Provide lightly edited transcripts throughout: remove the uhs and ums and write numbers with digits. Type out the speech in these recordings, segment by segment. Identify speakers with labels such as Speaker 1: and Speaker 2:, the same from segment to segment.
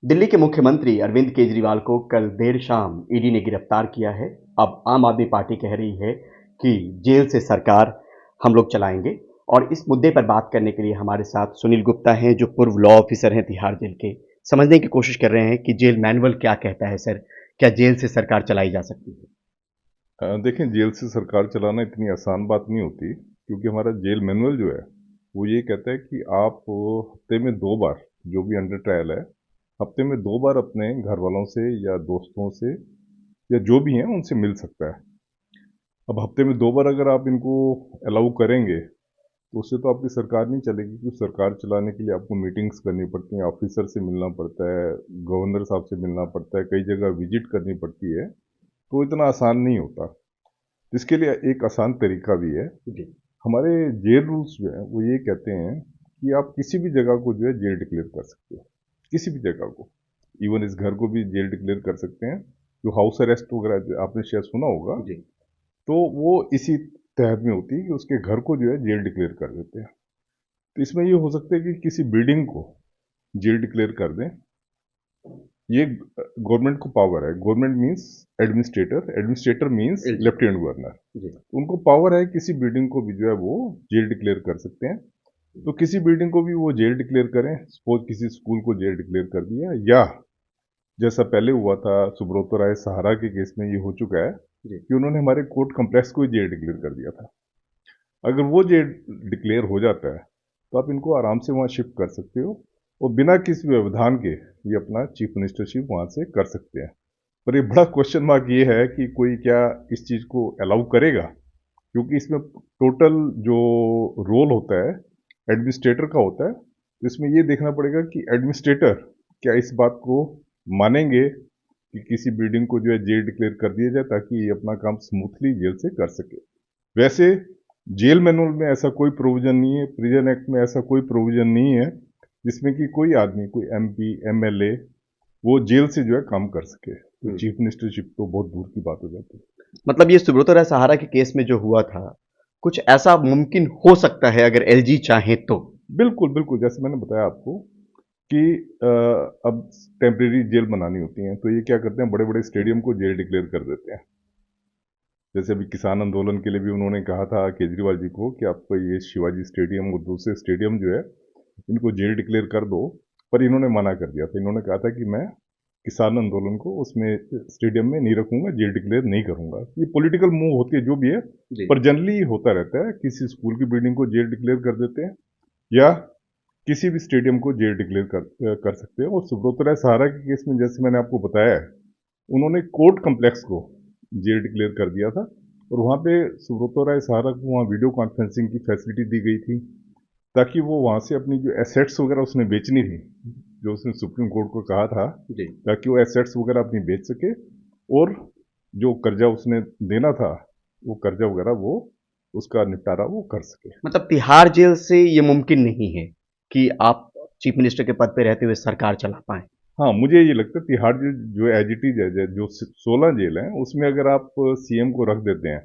Speaker 1: दिल्ली के मुख्यमंत्री अरविंद केजरीवाल को कल देर शाम ईडी ने गिरफ्तार किया है। अब आम आदमी पार्टी कह रही है कि जेल से सरकार हम लोग चलाएंगे। और इस मुद्दे पर बात करने के लिए हमारे साथ सुनील गुप्ता हैं, जो पूर्व लॉ ऑफिसर हैं तिहाड़ जेल के। समझने की कोशिश कर रहे हैं कि जेल मैनुअल क्या कहता है। सर, क्या जेल से सरकार चलाई जा सकती है?
Speaker 2: देखें, जेल से सरकार चलाना इतनी आसान बात नहीं होती, क्योंकि हमारा जेल मैनुअल जो है वो ये कहता है कि आप हफ्ते में 2 बार, जो भी अंडर ट्रायल है, हफ्ते में 2 बार अपने घर वालों से या दोस्तों से या जो भी हैं उनसे मिल सकता है। अब हफ्ते में 2 बार अगर आप इनको अलाउ करेंगे तो उससे तो आपकी सरकार नहीं चलेगी, क्योंकि सरकार चलाने के लिए आपको मीटिंग्स करनी पड़ती हैं, ऑफिसर से मिलना पड़ता है, गवर्नर साहब से मिलना पड़ता है, कई जगह विजिट करनी पड़ती है, तो इतना आसान नहीं होता। इसके लिए एक आसान तरीका भी है।
Speaker 1: जी।
Speaker 2: हमारे जेल रूल्स जो है वो ये कहते हैं कि आप किसी भी जगह को जो है जेल डिक्लेयर कर सकते हो, किसी भी जगह को। इवन इस घर को भी जेल डिक्लेयर कर सकते हैं। जो हाउस अरेस्ट वगैरह आपने शायद सुना होगा,
Speaker 1: जी।
Speaker 2: तो वो इसी तहत में होती है कि उसके घर को जो है जेल डिक्लेयर कर देते हैं। तो इसमें ये हो सकता है कि किसी बिल्डिंग को जेल डिक्लेयर कर दें। ये गवर्नमेंट को पावर है। Government means administrator, administrator means
Speaker 1: LG.
Speaker 2: Lieutenant governor.
Speaker 1: जी।
Speaker 2: उनको पावर है, किसी बिल्डिंग को भी जो है वो जेल डिक्लेयर कर सकते हैं। तो किसी बिल्डिंग को भी वो जेल डिक्लेयर करें, सपोज किसी स्कूल को जेल डिक्लेयर कर दिया, या जैसा पहले हुआ था सुब्रतो राय सहारा के केस में, ये हो चुका है
Speaker 1: जी।
Speaker 2: कि उन्होंने हमारे कोर्ट कम्प्लेक्स को ही जेल डिक्लेयर कर दिया था। अगर वो जेल डिक्लेयर हो जाता है तो आप इनको आराम से वहाँ शिफ्ट कर सकते हो, और बिना किसी व्यवधान के ये अपना चीफ मिनिस्टरशिप वहाँ से कर सकते हैं। पर ये बड़ा क्वेश्चन मार्क ये है कि कोई क्या इस चीज़ को अलाउ करेगा, क्योंकि इसमें टोटल जो रोल होता है एडमिनिस्ट्रेटर का होता है। तो इसमें ये देखना पड़ेगा कि एडमिनिस्ट्रेटर क्या इस बात को मानेंगे कि किसी बिल्डिंग को जो है जेल डिक्लेयर कर दिया जाए, ताकि ये अपना काम स्मूथली जेल से कर सके। वैसे जेल मैनुअल में ऐसा कोई प्रोविजन नहीं है, प्रिजन एक्ट में ऐसा कोई प्रोविजन नहीं है जिसमें कि कोई आदमी, कोई एमपी एमएलए वो जेल से जो है काम कर सके। तो चीफ मिनिस्टरशिप तो बहुत दूर की बात हो जाती है।
Speaker 1: मतलब ये सुब्रतो राय सहारा के केस में जो हुआ था, कुछ ऐसा मुमकिन हो सकता है अगर एलजी चाहे तो?
Speaker 2: बिल्कुल बिल्कुल, जैसे मैंने बताया आपको कि अब टेम्परेरी जेल बनानी होती हैं, तो ये क्या करते हैं, बड़े बड़े स्टेडियम को जेल डिक्लेयर कर देते हैं। जैसे अभी किसान आंदोलन के लिए भी उन्होंने कहा था केजरीवाल जी को कि आप ये शिवाजी स्टेडियम और दूसरे स्टेडियम जो है इनको जेल डिक्लेयर कर दो। पर इन्होंने मना कर दिया था। इन्होंने कहा था कि मैं किसान आंदोलन को उसमें स्टेडियम में नहीं रखूंगा, जेल डिक्लेयर नहीं करूंगा। ये पॉलिटिकल मूव होती है जो भी है,
Speaker 1: जी।
Speaker 2: पर जनरली होता रहता है, किसी स्कूल की बिल्डिंग को जेल डिक्लेयर कर देते हैं, या किसी भी स्टेडियम को जेल डिक्लेयर कर सकते हैं। और सुब्रतो राय सहारा के केस में जैसे मैंने आपको बताया है, उन्होंने कोर्ट कम्प्लेक्स को जेल डिक्लेयर कर दिया था, और वहाँ पे सुब्रतो राय सहारा को वहाँ वीडियो कॉन्फ्रेंसिंग की फैसिलिटी दी गई थी, ताकि वो वहाँ से अपनी जो एसेट्स वगैरह उसने बेचनी थी, जो उसने सुप्रीम कोर्ट को कहा था,
Speaker 1: जी।
Speaker 2: ताकि वो एसेट्स वगैरह अपनी बेच सके, और जो कर्जा उसने देना था वो कर्जा वगैरह वो उसका निपटारा वो कर सके।
Speaker 1: मतलब तिहाड़ जेल से ये मुमकिन नहीं है कि आप चीफ मिनिस्टर के पद पे रहते हुए सरकार चला पाएं।
Speaker 2: हाँ, मुझे ये लगता है तिहाड़ जेल जो एज इट इज है, जो 16 जेल हैं, उसमें अगर आप सीएम को रख देते हैं,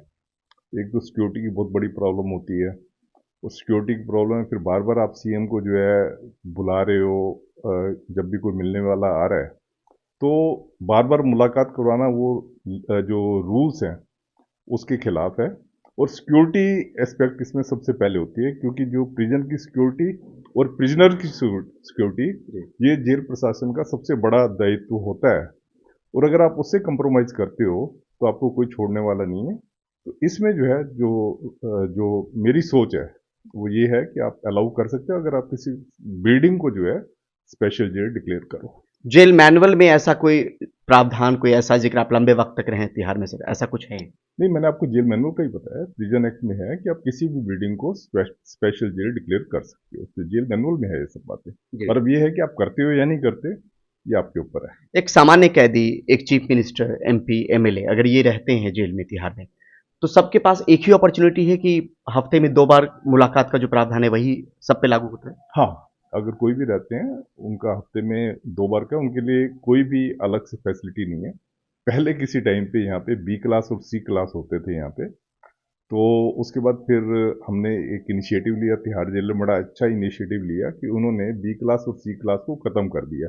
Speaker 2: एक तो सिक्योरिटी की बहुत बड़ी प्रॉब्लम होती है। उस सिक्योरिटी की प्रॉब्लम है, फिर बार बार आप सीएम को जो है बुला रहे हो, जब भी कोई मिलने वाला आ रहा है तो बार बार मुलाकात करवाना, वो जो रूल्स हैं उसके खिलाफ है। और सिक्योरिटी एस्पेक्ट इसमें सबसे पहले होती है, क्योंकि जो प्रिजन की सिक्योरिटी और प्रिजनर की सिक्योरिटी,
Speaker 1: जी।
Speaker 2: ये जेल प्रशासन का सबसे बड़ा दायित्व होता है। और अगर आप उससे कंप्रोमाइज करते हो तो आपको कोई छोड़ने वाला नहीं है। तो इसमें जो है जो मेरी सोच है वो ये है कि आप अलाउ कर सकते हो, अगर आप किसी बिल्डिंग को जो है स्पेशल जेल डिक्लेयर करो।
Speaker 1: जेल मैनुअल में ऐसा कोई प्रावधान, कोई ऐसा जिक्र आप लंबे वक्त तक रहें तिहाड़ में, से ऐसा कुछ है?
Speaker 2: नहीं, मैंने आपको जेल मैनुअल का ही बताया, प्रिजन एक्ट में है कि आप किसी भी बिल्डिंग को स्पेशल जेल डिक्लेयर कर सकते हो, तो जेल मैनुअल में है ये सब बातें।
Speaker 1: जी।
Speaker 2: पर अब ये है कि आप करते हो या नहीं करते, ये आपके ऊपर है।
Speaker 1: एक सामान्य कैदी, एक चीफ मिनिस्टर, एमपी, एमएलए अगर ये रहते हैं जेल में तिहाड़ में, तो सबके पास एक ही अपॉर्चुनिटी है कि हफ्ते में 2 बार मुलाकात का जो प्रावधान है वही सब पे लागू होता है?
Speaker 2: हाँ, अगर कोई भी रहते हैं, उनका हफ्ते में 2 बार का, उनके लिए कोई भी अलग से फैसिलिटी नहीं है। पहले किसी टाइम पे यहाँ पे बी क्लास और सी क्लास होते थे यहाँ पे। तो उसके बाद फिर हमने एक इनिशिएटिव लिया, तिहाड़ जेल में बड़ा अच्छा इनिशिएटिव लिया कि उन्होंने बी क्लास और सी क्लास को ख़त्म कर दिया।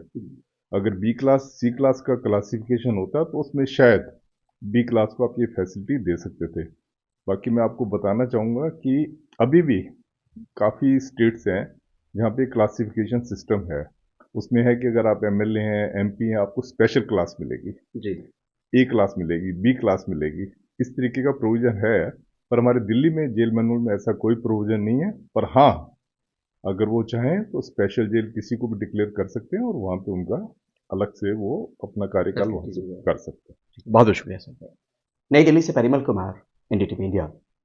Speaker 2: अगर बी क्लास सी क्लास का क्लासिफिकेशन होता तो उसमें शायद बी क्लास को आप ये फैसिलिटी दे सकते थे। बाकी मैं आपको बताना चाहूँगा कि अभी भी काफ़ी स्टेट्स हैं जहाँ पे क्लासिफिकेशन सिस्टम है। उसमें है कि अगर आप एमएलए हैं, एमपी हैं, आपको स्पेशल क्लास मिलेगी,
Speaker 1: जी।
Speaker 2: ए क्लास मिलेगी, बी क्लास मिलेगी। इस तरीके का प्रोविज़न है, पर हमारे दिल्ली में जेल मैनुअल में ऐसा कोई प्रोविज़न नहीं है। पर हाँ, अगर वो चाहें तो स्पेशल जेल किसी को भी डिक्लेयर कर सकते हैं और वहाँ पे उनका अलग से वो अपना कार्यकाल वहाँ से कर सकते हैं।
Speaker 1: बहुत बहुत शुक्रिया सर। नई दिल्ली से परिमल कुमार, एनडीटीवी इंडिया।